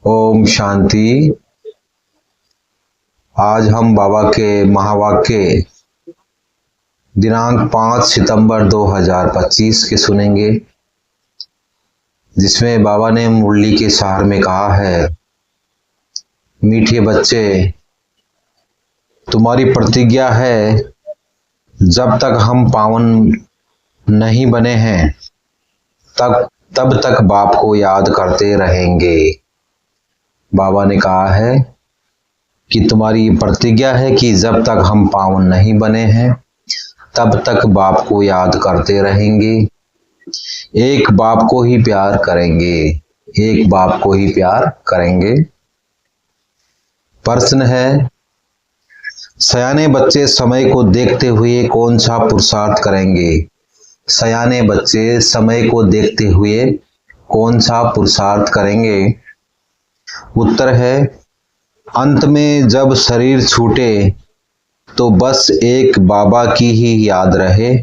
ओम शांति। आज हम बाबा के महावाक्य दिनांक 5 सितंबर 2025 के सुनेंगे, जिसमें बाबा ने मुरली के सार में कहा है, मीठे बच्चे, तुम्हारी प्रतिज्ञा है जब तक हम पावन नहीं बने हैं तब तक बाप को याद करते रहेंगे। बाबा ने कहा है कि तुम्हारी प्रतिज्ञा है कि जब तक हम पावन नहीं बने हैं तब तक बाप को याद करते रहेंगे, एक बाप को ही प्यार करेंगे, एक बाप को ही प्यार करेंगे। प्रश्न है, सयाने बच्चे समय को देखते हुए कौन सा पुरुषार्थ करेंगे? सयाने बच्चे समय को देखते हुए कौन सा पुरुषार्थ करेंगे? उत्तर है, अंत में जब शरीर छूटे तो बस एक बाबा की ही याद रहे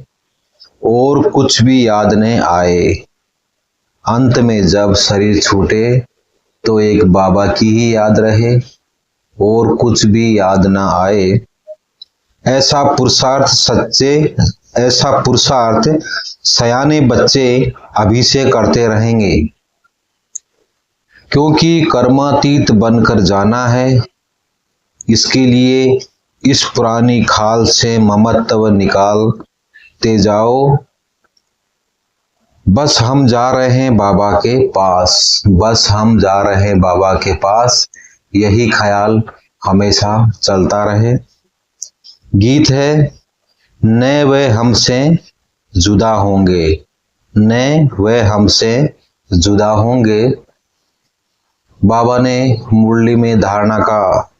और कुछ भी याद न आए। अंत में जब शरीर छूटे तो एक बाबा की ही याद रहे और कुछ भी याद ना आए। ऐसा पुरुषार्थ सयाने बच्चे अभी से करते रहेंगे, क्योंकि कर्मातीत बनकर जाना है। इसके लिए इस पुरानी खाल से ममत्व निकालते जाओ। बस हम जा रहे हैं बाबा के पास, बस हम जा रहे हैं बाबा के पास, यही ख्याल हमेशा चलता रहे। गीत है, न वे हमसे जुदा होंगे, न वे हमसे जुदा होंगे। बाबा ने मुरली में धारणा का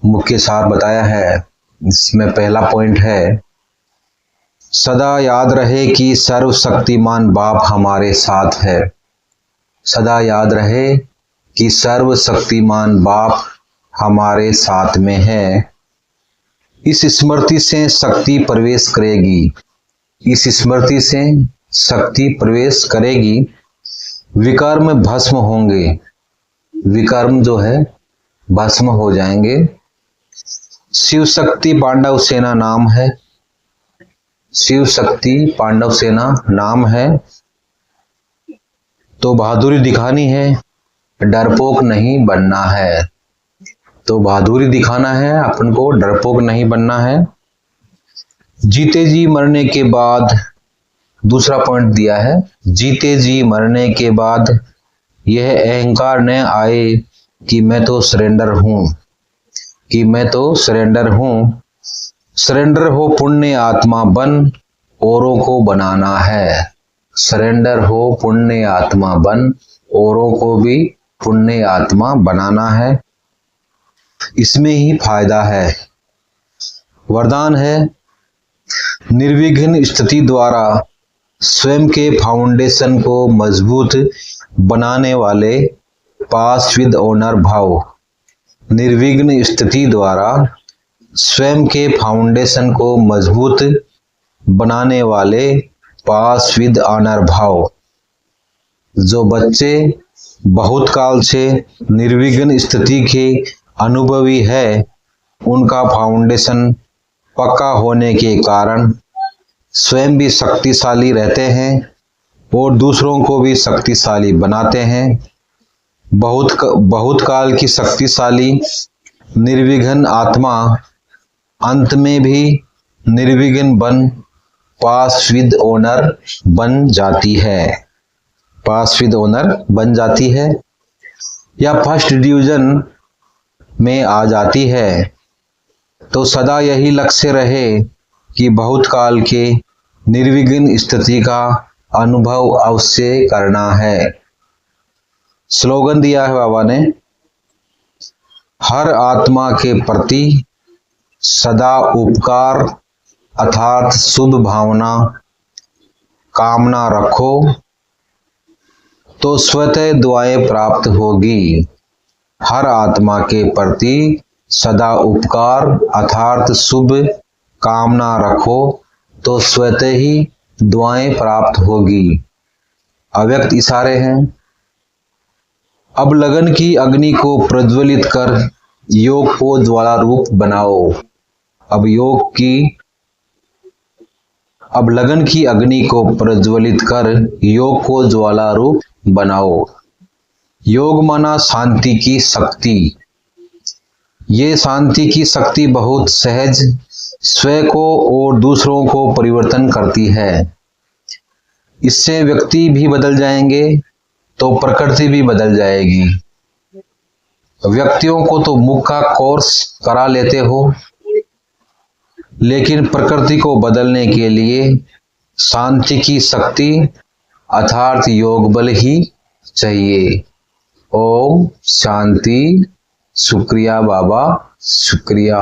मुख्य सार बताया है। इसमें पहला पॉइंट है, सदा याद रहे कि सर्वशक्तिमान बाप हमारे साथ है। सदा याद रहे कि सर्वशक्तिमान बाप हमारे साथ में है। इस स्मृति से शक्ति प्रवेश करेगी, इस स्मृति से शक्ति प्रवेश करेगी। विकर्म भस्म होंगे, विकर्म जो है भस्म हो जाएंगे। शिव शक्ति पांडव सेना नाम है, शिव शक्ति पांडव सेना नाम है। तो बहादुरी दिखानी है, डरपोक नहीं बनना है। तो बहादुरी दिखाना है, अपन को डरपोक नहीं बनना है। जीते जी मरने के बाद, दूसरा पॉइंट दिया है, जीते जी मरने के बाद यह अहंकार न आए कि मैं तो सरेंडर हूं, कि मैं तो सरेंडर हूं। सरेंडर हो पुण्य आत्मा बन, औरों को बनाना है। सरेंडर हो पुण्य आत्मा बन, औरों को भी पुण्य आत्मा बनाना है। इसमें ही फायदा है। वरदान है, निर्विघ्न स्थिति द्वारा स्वयं के फाउंडेशन को मजबूत बनाने वाले पास विद ऑनर भाव। निर्विघ्न स्थिति द्वारा स्वयं के फाउंडेशन को मजबूत बनाने वाले पास विद ऑनर भाव। जो बच्चे बहुत काल से निर्विघ्न स्थिति के अनुभवी है, उनका फाउंडेशन पक्का होने के कारण स्वयं भी शक्तिशाली रहते हैं और दूसरों को भी शक्तिशाली बनाते हैं। बहुत काल की शक्तिशाली निर्विघ्न आत्मा अंत में भी निर्विघ्न बन पास विद ऑनर बन जाती है, पास विद ऑनर बन जाती है, या फर्स्ट डिवीजन में आ जाती है। तो सदा यही लक्ष्य रहे कि बहुत काल के निर्विघ्न स्थिति का अनुभव अवश्य करना है। स्लोगन दिया है बाबा ने, हर आत्मा के प्रति सदा उपकार अर्थात शुभ भावना कामना रखो तो स्वतः दुआएं प्राप्त होगी। हर आत्मा के प्रति सदा उपकार अर्थात शुभ कामना रखो तो स्वतः ही दुआएं प्राप्त होगी। अव्यक्त इशारे हैं। अब लगन की अग्नि को प्रज्वलित कर योग को ज्वाला रूप बनाओ। अब लगन की अग्नि को प्रज्वलित कर योग को ज्वाला रूप बनाओ। योग माना शांति की शक्ति। ये शांति की शक्ति बहुत सहज स्वयं को और दूसरों को परिवर्तन करती है। इससे व्यक्ति भी बदल जाएंगे तो प्रकृति भी बदल जाएगी। व्यक्तियों को तो मुख का कोर्स करा लेते हो, लेकिन प्रकृति को बदलने के लिए शांति की शक्ति अर्थात योग बल ही चाहिए। ओम शांति। शुक्रिया बाबा, शुक्रिया।